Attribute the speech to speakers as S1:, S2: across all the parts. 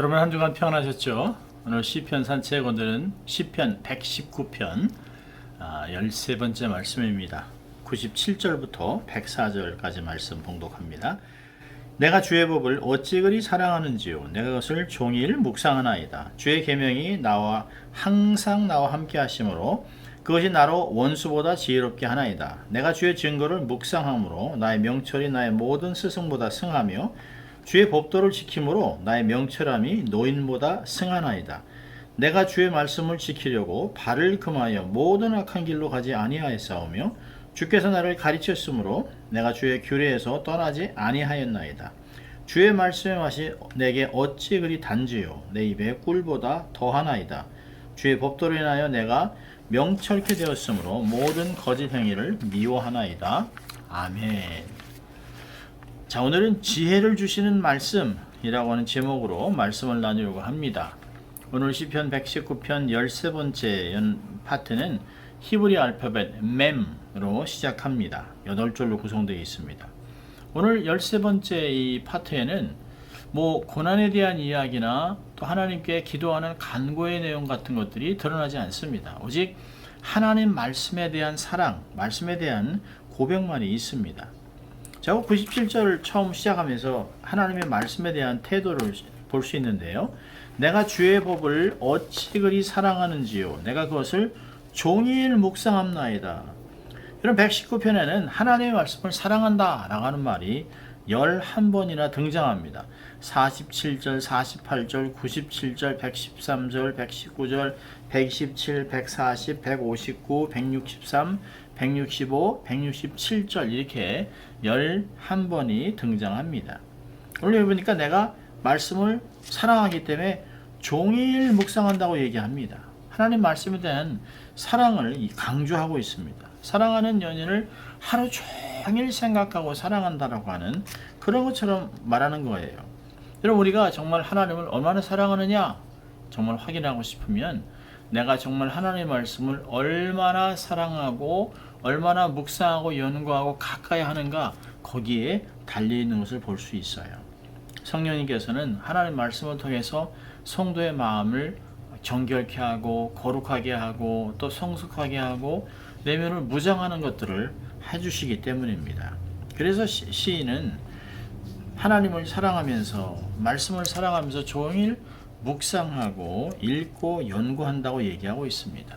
S1: 여러분 한 주간 평안하셨죠? 오늘 시편 산책, 오늘은 시편 119편 13번째 말씀입니다. 97절부터 104절까지 말씀 봉독합니다. 내가 주의 법을 어찌 그리 사랑하는지요. 내가 그것을 종일 묵상하나이다. 주의 계명이 항상 나와 함께 하심으로 그것이 나로 원수보다 지혜롭게 하나이다. 내가 주의 증거를 묵상함으로 나의 명철이 나의 모든 스승보다 승하며 주의 법도를 지킴으로 나의 명철함이 노인보다 승하나이다. 내가 주의 말씀을 지키려고 발을 금하여 모든 악한 길로 가지 아니하였사오며 주께서 나를 가르쳤으므로 내가 주의 규례에서 떠나지 아니하였나이다. 주의 말씀의 맛이 내게 어찌 그리 단지요. 내 입에 꿀보다 더하나이다. 주의 법도로 인하여 내가 명철케 되었으므로 모든 거짓 행위를 미워하나이다. 아멘. 자, 오늘은 지혜를 주시는 말씀이라고 하는 제목으로 말씀을 나누려고 합니다. 오늘 시편 119편 13번째 파트는 히브리 알파벳 멤으로 시작합니다. 8절로 구성되어 있습니다. 오늘 13번째 이 파트에는 고난에 대한 이야기나 또 하나님께 기도하는 간구의 내용 같은 것들이 드러나지 않습니다. 오직 하나님 말씀에 대한 사랑, 말씀에 대한 고백만이 있습니다. 자, 97절을 처음 시작하면서 하나님의 말씀에 대한 태도를 볼 수 있는데요. 내가 주의 법을 어찌 그리 사랑하는지요. 내가 그것을 종일 묵상함나이다. 이런 119편에는 하나님의 말씀을 사랑한다 라고 하는 말이 11번이나 등장합니다. 47절, 48절, 97절, 113절, 119절, 127, 140, 159, 163, 165, 167절 이렇게 11번이 등장합니다. 오늘 여기 보니까 내가 말씀을 사랑하기 때문에 종일 묵상한다고 얘기합니다. 하나님 말씀에 대한 사랑을 강조하고 있습니다. 사랑하는 연인을 하루 종일 생각하고 사랑한다라고 하는 그런 것처럼 말하는 거예요. 여러분, 우리가 정말 하나님을 얼마나 사랑하느냐 정말 확인하고 싶으면 내가 정말 하나님의 말씀을 얼마나 사랑하고 얼마나 묵상하고 연구하고 가까이 하는가 거기에 달려있는 것을 볼 수 있어요. 성령님께서는 하나님의 말씀을 통해서 성도의 마음을 정결케 하고 거룩하게 하고 또 성숙하게 하고 내면을 무장하는 것들을 해주시기 때문입니다. 그래서 시인은 하나님을 사랑하면서 말씀을 사랑하면서 종일 묵상하고 읽고 연구한다고 얘기하고 있습니다.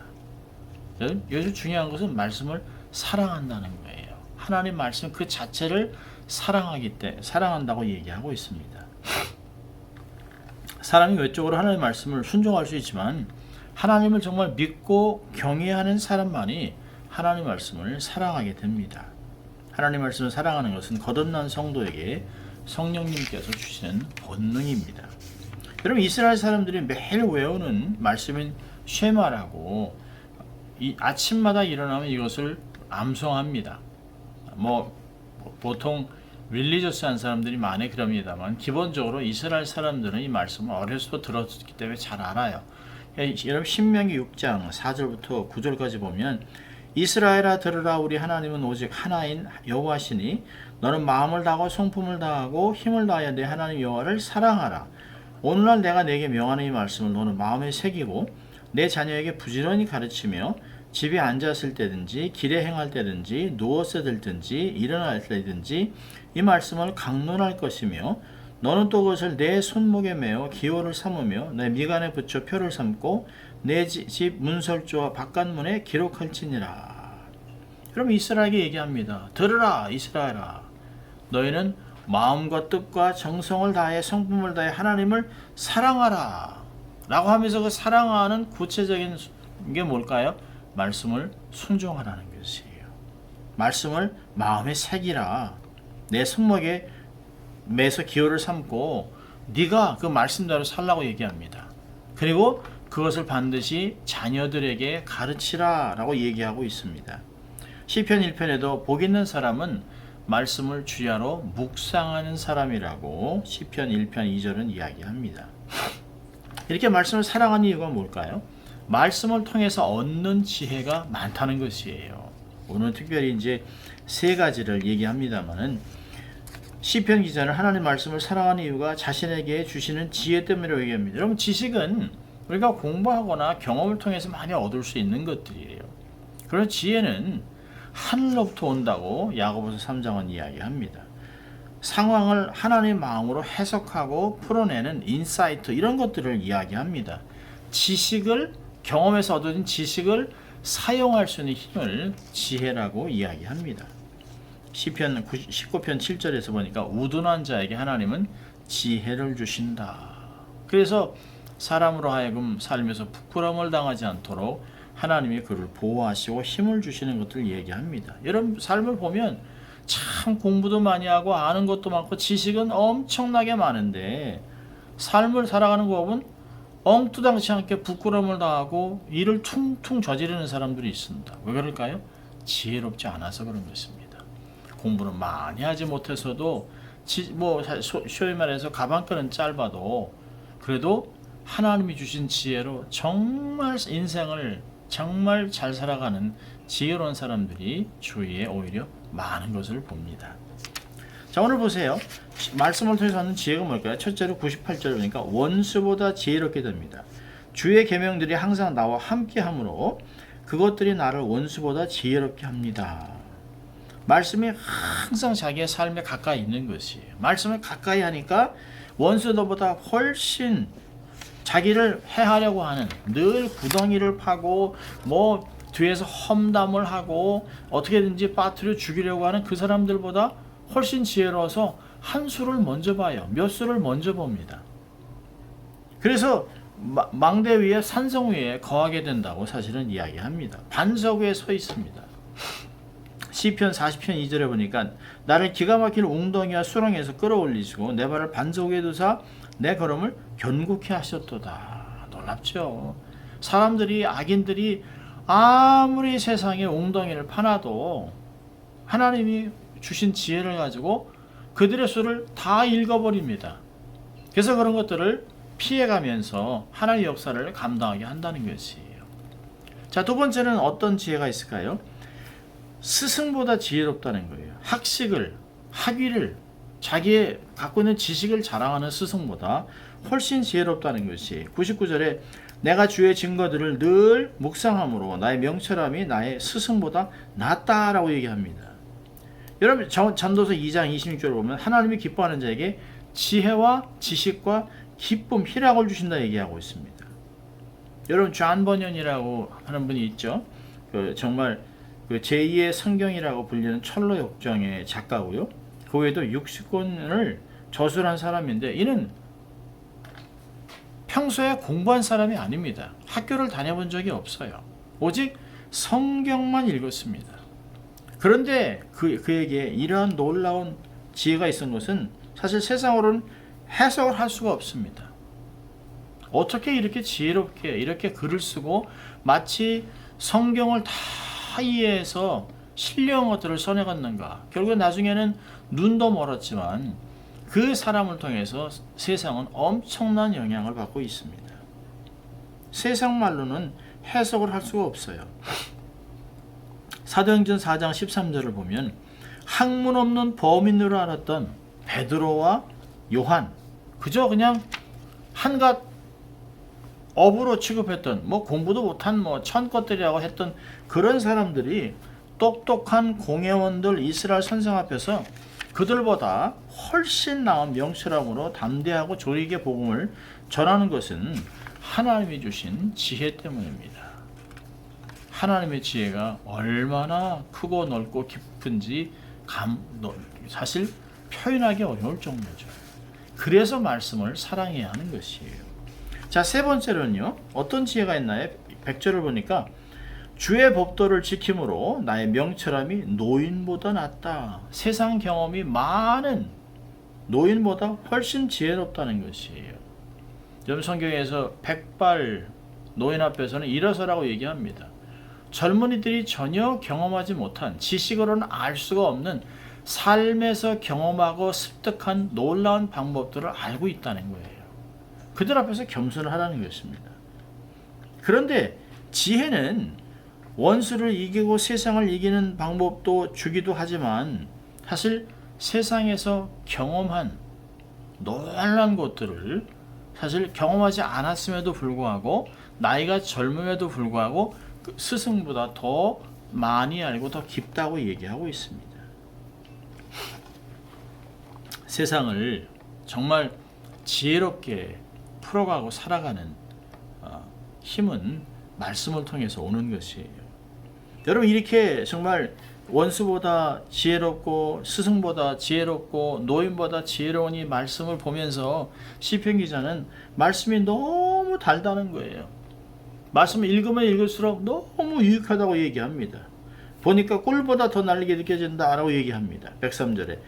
S1: 여기서 중요한 것은 말씀을 사랑한다는 거예요. 하나님 말씀 그 자체를 사랑한다고 얘기하고 있습니다. 사람이 외적으로 하나님의 말씀을 순종할 수 있지만 하나님을 정말 믿고 경외하는 사람만이 하나님의 말씀을 사랑하게 됩니다. 하나님의 말씀을 사랑하는 것은 거듭난 성도에게 성령님께서 주시는 본능입니다. 여러분, 이스라엘 사람들이 매일 외우는 말씀인 쉐마라고 아침마다 일어나면 이것을 암송합니다. 보통 릴리저스한 사람들이 많이 그럽니다만 기본적으로 이스라엘 사람들은 이 말씀을 어려서부터 들었기 때문에 잘 알아요. 여러분, 신명기 6장 4절부터 9절까지 보면 이스라엘아 들으라. 우리 하나님은 오직 하나인 여호와시니 너는 마음을 다하고 성품을 다하고 힘을 다하여 내 하나님 여호와를 사랑하라. 오늘날 내가 내게 명하는 이 말씀을 너는 마음에 새기고 내 자녀에게 부지런히 가르치며 집에 앉았을 때든지 길에 행할 때든지 누워서 들든지 일어날 때든지 이 말씀을 강론할 것이며 너는 또 그것을 내 손목에 메어 기호를 삼으며 내 미간에 붙여 표를 삼고 내 집 문설주와 바깥문에 기록할지니라. 그럼 이스라엘에게 얘기합니다. 들으라 이스라엘아, 너희는 마음과 뜻과 정성을 다해 성품을 다해 하나님을 사랑하라 라고 하면서 그 사랑하는 구체적인 게 뭘까요? 말씀을 순종하라는 것이에요. 말씀을 마음에 새기라. 내 손목에 매서 기호를 삼고 네가 그 말씀대로 살라고 얘기합니다. 그리고 그것을 반드시 자녀들에게 가르치라 라고 얘기하고 있습니다. 시편 1편에도 복 있는 사람은 말씀을 주야로 묵상하는 사람이라고 시편 1편 2절은 이야기합니다. 이렇게 말씀을 사랑하는 이유가 뭘까요? 말씀을 통해서 얻는 지혜가 많다는 것이에요. 오늘 특별히 이제 세 가지를 얘기합니다만은 시편 기자는 하나님 말씀을 사랑하는 이유가 자신에게 주시는 지혜 때문이라고 얘기합니다. 여러분, 지식은 우리가 공부하거나 경험을 통해서 많이 얻을 수 있는 것들이에요. 그런 지혜는 하늘로부터 온다고 야고보서 3장은 이야기합니다. 상황을 하나님의 마음으로 해석하고 풀어내는 인사이트, 이런 것들을 이야기합니다. 지식을, 경험에서 얻어진 지식을 사용할 수 있는 힘을 지혜라고 이야기합니다. 시편 19편 7절에서 보니까 우둔한 자에게 하나님은 지혜를 주신다. 그래서 사람으로 하여금 살면서 부끄러움을 당하지 않도록 하나님이 그를 보호하시고 힘을 주시는 것들을 얘기합니다. 여러분, 삶을 보면 참 공부도 많이 하고 아는 것도 많고 지식은 엄청나게 많은데 삶을 살아가는 법은 엉뚱하지 않게 부끄러움을 당하고 일을 퉁퉁 저지르는 사람들이 있습니다. 왜 그럴까요? 지혜롭지 않아서 그런 것입니다. 공부를 많이 하지 못해서도 소위 말해서 가방끈은 짧아도 그래도 하나님이 주신 지혜로 정말 인생을 정말 잘 살아가는 지혜로운 사람들이 주위에 오히려 많은 것을 봅니다. 자, 오늘 보세요. 말씀을 통해서 하는 지혜가 뭘까요? 첫째로 98절 보니까 원수보다 지혜롭게 됩니다. 주의 계명들이 항상 나와 함께하므로 그것들이 나를 원수보다 지혜롭게 합니다. 말씀이 항상 자기의 삶에 가까이 있는 것이에요. 말씀을 가까이 하니까 원수들보다 훨씬 자기를 해하려고 하는, 늘 구덩이를 파고 뒤에서 험담을 하고 어떻게든지 빠뜨려 죽이려고 하는 그 사람들보다 훨씬 지혜로워서 한 수를 먼저 봐요. 몇 수를 먼저 봅니다. 그래서 망대 위에 산성 위에 거하게 된다고 사실은 이야기합니다. 반석 위에 서 있습니다. 시편 40편 2절에 보니까 나를 기가 막힌 웅덩이와 수렁에서 끌어올리시고 내 발을 반석 위에 두사 내 걸음을 견고케 하셨도다. 놀랍죠. 사람들이, 악인들이 아무리 세상에 웅덩이를 파놔도 하나님이 주신 지혜를 가지고 그들의 수를 다 읽어버립니다. 그래서 그런 것들을 피해가면서 하나님의 역사를 감당하게 한다는 것이에요. 자, 두 번째는 어떤 지혜가 있을까요? 스승보다 지혜롭다는 거예요. 학위를 자기의 갖고 있는 지식을 자랑하는 스승보다 훨씬 지혜롭다는 것이 99절에 내가 주의 증거들을 늘 묵상함으로 나의 명철함이 나의 스승보다 낫다라고 얘기합니다. 여러분, 전도서 2장 26절을 보면 하나님이 기뻐하는 자에게 지혜와 지식과 기쁨, 희락을 주신다 얘기하고 있습니다. 여러분, 존 버년이라고 하는 분이 있죠. 정말 제2의 성경이라고 불리는 철로 역정의 작가고요. 그 외에도 60권을 저술한 사람인데 이는 평소에 공부한 사람이 아닙니다. 학교를 다녀본 적이 없어요. 오직 성경만 읽었습니다. 그런데 그에게 이러한 놀라운 지혜가 있은 것은 사실 세상으로는 해석을 할 수가 없습니다. 어떻게 이렇게 지혜롭게 이렇게 글을 쓰고 마치 성경을 다 이해해서 신뢰한 것들을 써내갔는가. 결국엔 나중에는 눈도 멀었지만 그 사람을 통해서 세상은 엄청난 영향을 받고 있습니다. 세상 말로는 해석을 할 수가 없어요. 사도행전 4장 13절을 보면 학문 없는 범인으로 알았던 베드로와 요한, 그저 그냥 한갓 업으로 취급했던 공부도 못한 천것들이라고 했던 그런 사람들이 똑똑한 공회원들 이스라엘 선생 앞에서 그들보다 훨씬 나은 명철함으로 담대하고 조리게 복음을 전하는 것은 하나님이 주신 지혜 때문입니다. 하나님의 지혜가 얼마나 크고 넓고 깊은지 사실 표현하기 어려울 정도죠. 그래서 말씀을 사랑해야 하는 것이에요. 자, 세 번째로는요. 어떤 지혜가 있나요? 100절을 보니까 주의 법도를 지킴으로 나의 명철함이 노인보다 낫다. 세상 경험이 많은 노인보다 훨씬 지혜롭다는 것이에요. 여러분, 성경에서 백발 노인 앞에서는 일어서라고 얘기합니다. 젊은이들이 전혀 경험하지 못한, 지식으로는 알 수가 없는 삶에서 경험하고 습득한 놀라운 방법들을 알고 있다는 거예요. 그들 앞에서 겸손을 하라는 것입니다. 그런데 지혜는 원수를 이기고 세상을 이기는 방법도 주기도 하지만 사실 세상에서 경험한 놀라운 것들을 사실 경험하지 않았음에도 불구하고 나이가 젊음에도 불구하고 그 스승보다 더 많이 알고 더 깊다고 얘기하고 있습니다. 세상을 정말 지혜롭게 풀어가고 살아가는 힘은 말씀을 통해서 오는 것이에요. 여러분, 이렇게 정말 원수보다 지혜롭고 스승보다 지혜롭고 노인보다 지혜로운 이 말씀을 보면서 시편 기자는 말씀이 너무 달다는 거예요. 말씀을 읽으면 읽을수록 너무 유익하다고 얘기합니다. 보니까 꿀보다 더 날게 느껴진다라고 얘기합니다. 103절에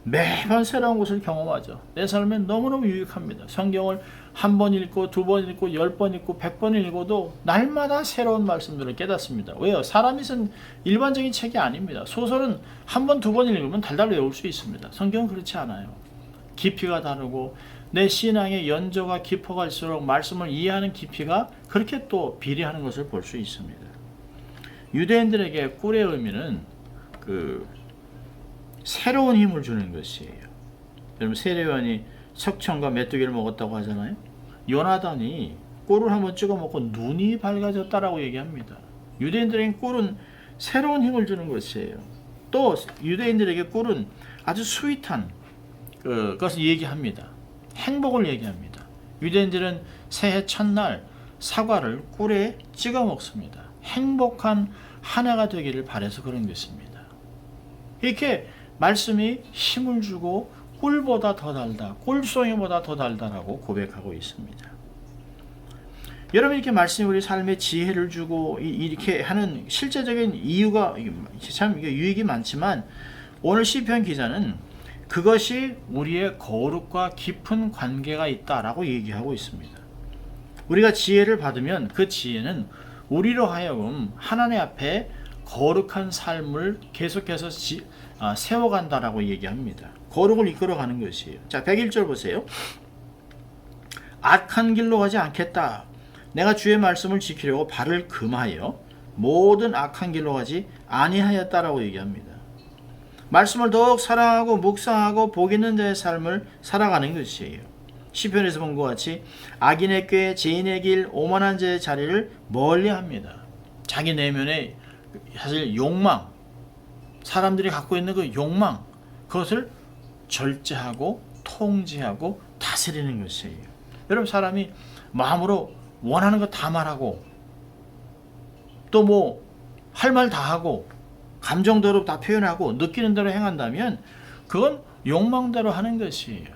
S1: 매번 새로운 것을 경험하죠. 내 삶에 너무너무 유익합니다. 성경을 한 번 읽고 두 번 읽고 10번 읽고 100번 읽어도 날마다 새로운 말씀들을 깨닫습니다. 왜요? 사람이 쓴 일반적인 책이 아닙니다. 소설은 한 번, 두 번 읽으면 달달 외울 수 있습니다. 성경은 그렇지 않아요. 깊이가 다르고 내 신앙의 연조가 깊어갈수록 말씀을 이해하는 깊이가 그렇게 또 비례하는 것을 볼 수 있습니다. 유대인들에게 꿀의 의미는 새로운 힘을 주는 것이에요. 여러분, 세례요한이 석청과 메뚜기를 먹었다고 하잖아요. 요나단이 꿀을 한번 찍어 먹고 눈이 밝아졌다라고 얘기합니다. 유대인들에게 꿀은 새로운 힘을 주는 것이에요. 또 유대인들에게 꿀은 아주 스윗한 것을 얘기합니다. 행복을 얘기합니다. 유대인들은 새해 첫날 사과를 꿀에 찍어 먹습니다. 행복한 한 해가 되기를 바라서 그런 것입니다. 이렇게 말씀이 힘을 주고 꿀보다 더 달다, 꿀송이보다 더 달다라고 고백하고 있습니다. 여러분, 이렇게 말씀이 우리 삶에 지혜를 주고 이렇게 하는 실제적인 이유가 참 유익이 많지만, 오늘 시편 기자는 그것이 우리의 거룩과 깊은 관계가 있다라고 얘기하고 있습니다. 우리가 지혜를 받으면 그 지혜는 우리로 하여금 하나님 앞에 거룩한 삶을 계속해서 세워간다라고 얘기합니다. 거룩을 이끌어가는 것이에요. 자, 101절 보세요. 악한 길로 가지 않겠다. 내가 주의 말씀을 지키려고 발을 금하여 모든 악한 길로 가지 아니하였다라고 얘기합니다. 말씀을 더욱 사랑하고 묵상하고 복 있는 자의 삶을 살아가는 것이에요. 시편에서 본 것 같이 악인의 꾀, 죄인의 길, 오만한 자의 자리를 멀리합니다. 자기 내면의 사실 욕망, 사람들이 갖고 있는 그 욕망, 그것을 절제하고 통제하고 다스리는 것이에요. 여러분, 사람이 마음으로 원하는 거 다 말하고 또 뭐 할 말 다 하고 감정대로 다 표현하고 느끼는 대로 행한다면 그건 욕망대로 하는 것이에요.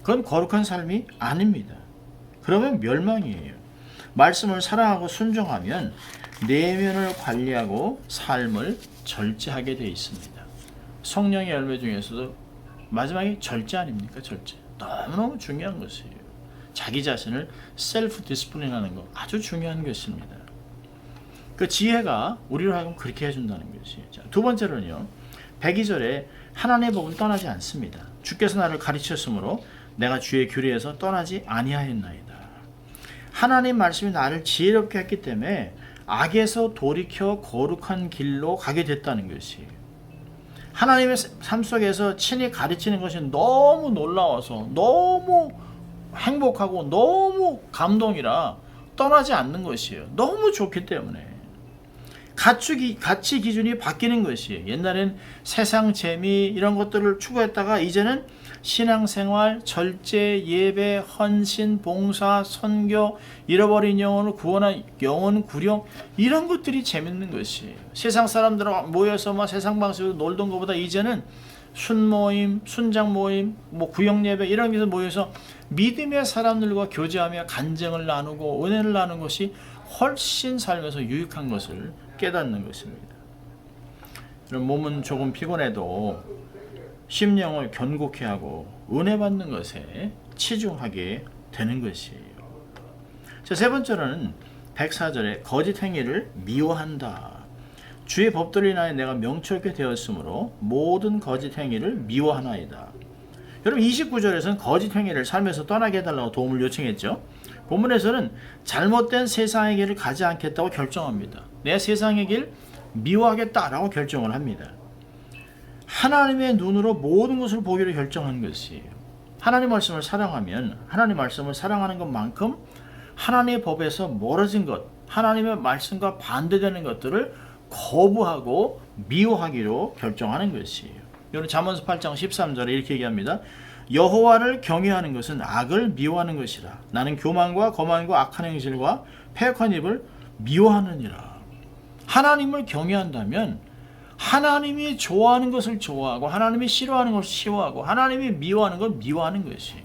S1: 그건 거룩한 삶이 아닙니다. 그러면 멸망이에요. 말씀을 사랑하고 순종하면 내면을 관리하고 삶을 절제하게 되어 있습니다. 성령의 열매 중에서도 마지막에 절제 아닙니까? 절제. 너무너무 중요한 것이에요. 자기 자신을 셀프 디스플레인하는 것 아주 중요한 것입니다. 그 지혜가 우리로 하여금 그렇게 해준다는 것이에요. 자, 두 번째로는요, 102절에 하나님의 복을 떠나지 않습니다. 주께서 나를 가르쳤으므로 내가 주의 규례에서 떠나지 아니하였나이다. 하나님 말씀이 나를 지혜롭게 했기 때문에 악에서 돌이켜 거룩한 길로 가게 됐다는 것이에요. 하나님의 삶 속에서 친히 가르치는 것이 너무 놀라워서 너무 행복하고 너무 감동이라 떠나지 않는 것이에요. 너무 좋기 때문에. 가치 기준이 바뀌는 것이에요. 옛날엔 세상 재미 이런 것들을 추구했다가 이제는 신앙생활, 절제, 예배, 헌신, 봉사, 선교, 잃어버린 영혼을 구원한 영혼 구령, 이런 것들이 재밌는 것이에요. 세상 사람들하고 모여서 막 세상 방식으로 놀던 것보다 이제는 순모임, 순장 모임, 뭐 구역 예배 이런 데서 모여서 믿음의 사람들과 교제하며 간증을 나누고 은혜를 나누는 것이 훨씬 삶에서 유익한 것을 깨닫는 것입니다. 몸은 조금 피곤해도 심령을 견고케 하고 은혜 받는 것에 치중하게 되는 것이에요. 자, 세 번째로는 104절에 거짓 행위를 미워한다. 주의 법도를 인하여 내가 명철케 되었으므로 모든 거짓 행위를 미워하나이다. 여러분, 29절에서는 거짓 행위를 삶에서 떠나게 해달라고 도움을 요청했죠. 본문에서는 잘못된 세상의 길을 가지 않겠다고 결정합니다. 내 세상의 길 미워하겠다라고 결정을 합니다. 하나님의 눈으로 모든 것을 보기로 결정한 것이에요. 하나님 말씀을 사랑하면 하나님 말씀을 사랑하는 것만큼 하나님의 법에서 멀어진 것, 하나님의 말씀과 반대되는 것들을 거부하고 미워하기로 결정하는 것이에요. 여러분 잠언서 8장 13절에 이렇게 얘기합니다. 여호와를 경외하는 것은 악을 미워하는 것이라. 나는 교만과 거만과 악한 행실과 패역한 입을 미워하느니라. 하나님을 경외한다면 하나님이 좋아하는 것을 좋아하고 하나님이 싫어하는 것을 싫어하고 하나님이 미워하는 걸 미워하는 것이,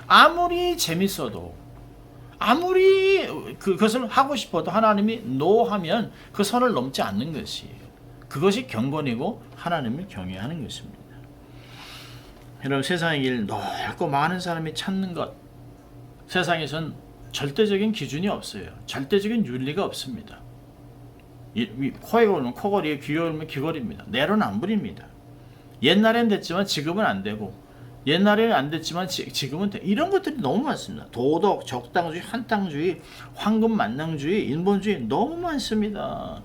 S1: 아무리 재밌어도 아무리 그것을 하고 싶어도 하나님이 노하면 그 선을 넘지 않는 것이에요. 그것이 경건이고 하나님을 경외하는 것입니다. 여러분 세상의 길 넓고 많은 사람이 찾는 것, 세상에선 절대적인 기준이 없어요. 절대적인 윤리가 없습니다. 코에 걸면 코걸이, 귀에 걸면 귀걸이입니다. 내로는 안 부립니다. 옛날엔 됐지만 지금은 안 되고, 옛날에는 안 됐지만 지금은 돼. 이런 것들이 너무 많습니다. 도덕, 적당주의, 한땅주의, 황금만능주의, 인본주의 너무 많습니다.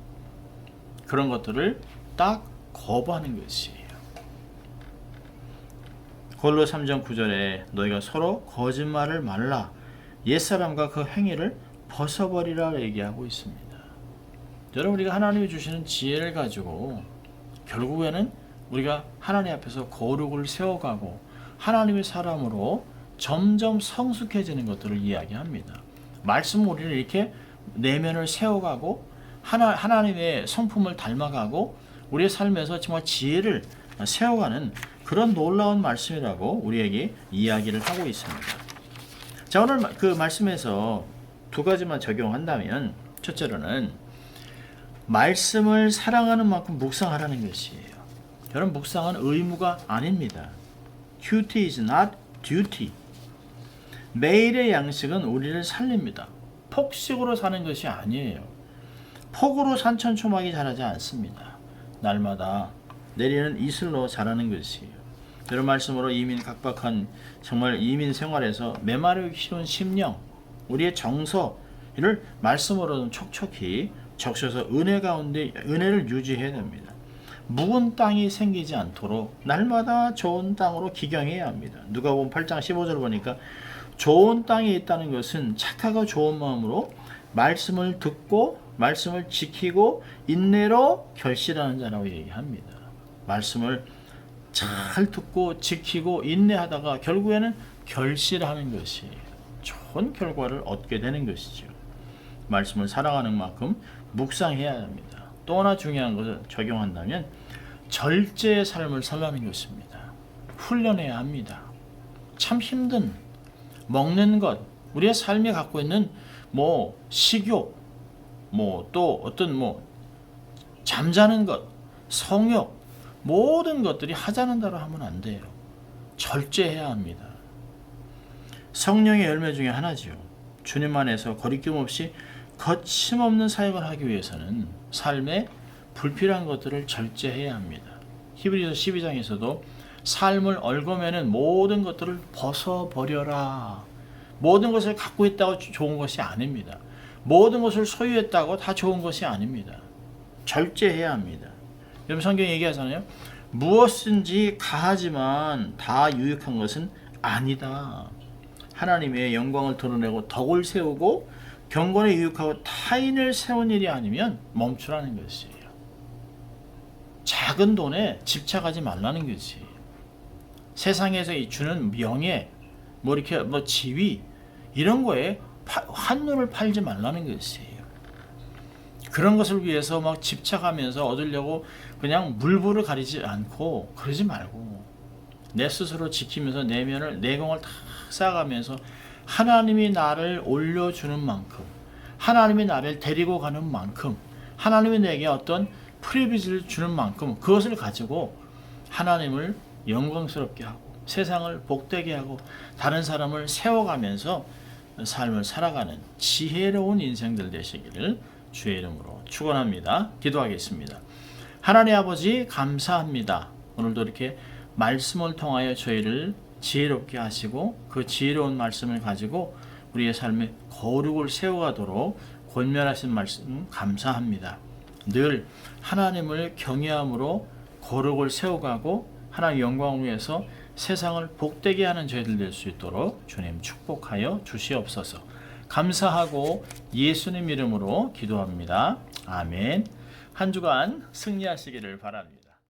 S1: 그런 것들을 딱 거부하는 것이에요. 골로 3장 9절에 너희가 서로 거짓말을 말라, 옛사람과 그 행위를 벗어버리라 얘기하고 있습니다. 여러분 우리가 하나님이 주시는 지혜를 가지고 결국에는 우리가 하나님 앞에서 거룩을 세워가고 하나님의 사람으로 점점 성숙해지는 것들을 이야기합니다. 말씀 우리를 이렇게 내면을 세워가고 하나님의 성품을 닮아가고 우리의 삶에서 정말 지혜를 세워가는 그런 놀라운 말씀이라고 우리에게 이야기를 하고 있습니다. 자, 오늘 그 말씀에서 두 가지만 적용한다면, 첫째로는 말씀을 사랑하는 만큼 묵상하라는 것이에요. 여러분 묵상은 의무가 아닙니다. Duty is not duty. 매일의 양식은 우리를 살립니다. 폭식으로 사는 것이 아니에요. 폭우로 산천초막이 자라지 않습니다. 날마다 내리는 이슬로 자라는 것이에요. 이런 말씀으로 이민 각박한 정말 이민 생활에서 메마르기 쉬운 심령, 우리의 정서를 말씀으로는 촉촉히 적셔서 은혜 가운데 은혜를 유지해야 됩니다. 묵은 땅이 생기지 않도록 날마다 좋은 땅으로 기경해야 합니다. 누가복음 8장 15절 보니까 좋은 땅에 있다는 것은 착하고 좋은 마음으로 말씀을 듣고 말씀을 지키고 인내로 결실하는 자라고 얘기합니다. 말씀을 잘 듣고 지키고 인내하다가 결국에는 결실하는 것이 좋은 결과를 얻게 되는 것이죠. 말씀을 사랑하는 만큼 묵상해야 합니다. 또 하나 중요한 것을 적용한다면 절제의 삶을 살라는 것입니다. 훈련해야 합니다. 참 힘든 먹는 것, 우리의 삶이 갖고 있는 식욕, 또 어떤 잠자는 것, 성욕, 모든 것들이 하자는 대로 하면 안 돼요. 절제해야 합니다. 성령의 열매 중에 하나죠. 주님 안에서 거리낌 없이 거침없는 사역을 하기 위해서는 삶에 불필요한 것들을 절제해야 합니다. 히브리서 12장에서도 삶을 얽어매는 모든 것들을 벗어버려라. 모든 것을 갖고 있다고 좋은 것이 아닙니다. 모든 것을 소유했다고 다 좋은 것이 아닙니다. 절제해야 합니다. 여러분 성경이 얘기하잖아요. 무엇인지 가하지만 다 유익한 것은 아니다. 하나님의 영광을 드러내고 덕을 세우고 경건에 유익하고 타인을 세운 일이 아니면 멈추라는 것이에요. 작은 돈에 집착하지 말라는 것이에요. 세상에서 주는 명예, 지위 이런 거에 한눈을 팔지 말라는 것이에요. 그런 것을 위해서 막 집착하면서 얻으려고 그냥 물불을 가리지 않고 그러지 말고 내 스스로 지키면서 내공을 다 쌓아가면서 하나님이 나를 올려주는 만큼, 하나님이 나를 데리고 가는 만큼, 하나님이 내게 어떤 프리비지를 주는 만큼 그것을 가지고 하나님을 영광스럽게 하고 세상을 복되게 하고 다른 사람을 세워가면서 삶을 살아가는 지혜로운 인생들 되시기를 주의 이름으로 축원합니다. 기도하겠습니다. 하나님 아버지 감사합니다. 오늘도 이렇게 말씀을 통하여 저희를 지혜롭게 하시고 그 지혜로운 말씀을 가지고 우리의 삶에 거룩을 세워가도록 권면하신 말씀 감사합니다. 늘 하나님을 경외함으로 거룩을 세워가고 하나님의 영광을 위해서 세상을 복되게 하는 저희들 될 수 있도록 주님 축복하여 주시옵소서. 감사하고 예수님 이름으로 기도합니다. 아멘. 한 주간 승리하시기를 바랍니다.